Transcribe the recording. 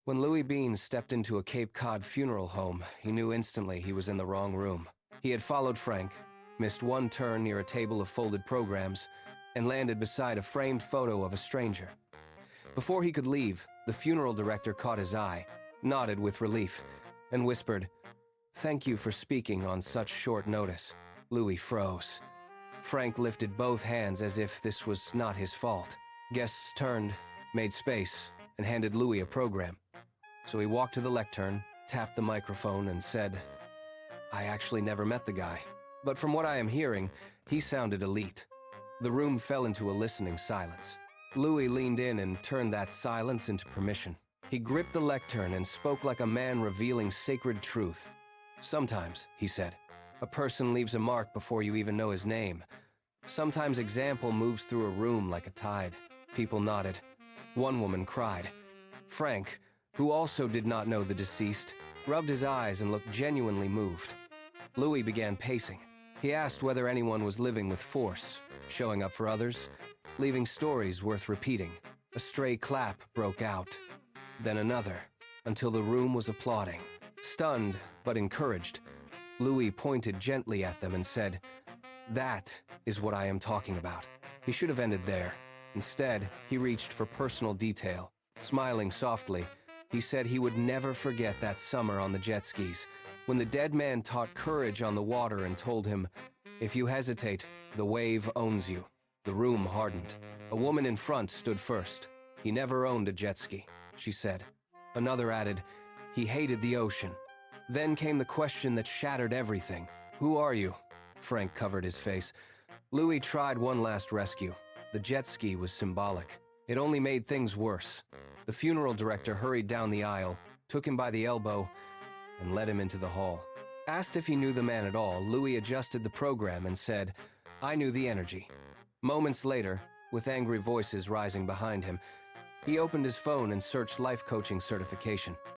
When Louis Bean stepped into a Cape Cod funeral home, he knew instantly he was in the wrong room. He had followed Frank, missed one turn near a table of folded programs, and landed beside a framed photo of a stranger. Before he could leave, the funeral director caught his eye, nodded with relief, and whispered, "Thank you for speaking on such short notice." Louis froze. Frank lifted both hands as if this was not his fault. Guests turned, made space, and handed Louis a program. So he walked to the lectern, tapped the microphone, and said, "I actually never met the guy, but from what I am hearing, he sounded elite." The room fell into a listening silence. Louis leaned in and turned that silence into permission. He gripped the lectern and spoke like a man revealing sacred truth. "Sometimes," he said, "a person leaves a mark before you even know his name. Sometimes example moves through a room like a tide." People nodded. One woman cried. Frank, who also did not know the deceased, rubbed his eyes and looked genuinely moved. Louis began pacing. He asked whether anyone was living with force, showing up for others, leaving stories worth repeating. A stray clap broke out, then another, until the room was applauding. Stunned, but encouraged, Louis pointed gently at them and said, "That is what I am talking about." He should have ended there. Instead, he reached for personal detail. Smiling softly, he said he would never forget that summer on the jet skis, when the dead man taught courage on the water and told him, "If you hesitate, the wave owns you." The room hardened. A woman in front stood first. "He never owned a jet ski," she said. Another added, "He hated the ocean." Then came the question that shattered everything. "Who are you?" Frank covered his face. Louis tried one last rescue. The jet ski was symbolic. It only made things worse. The funeral director hurried down the aisle, took him by the elbow, and led him into the hall. Asked if he knew the man at all, Louis adjusted the program and said, "I knew the energy." Moments later, with angry voices rising behind him, he opened his phone and searched life coaching certification.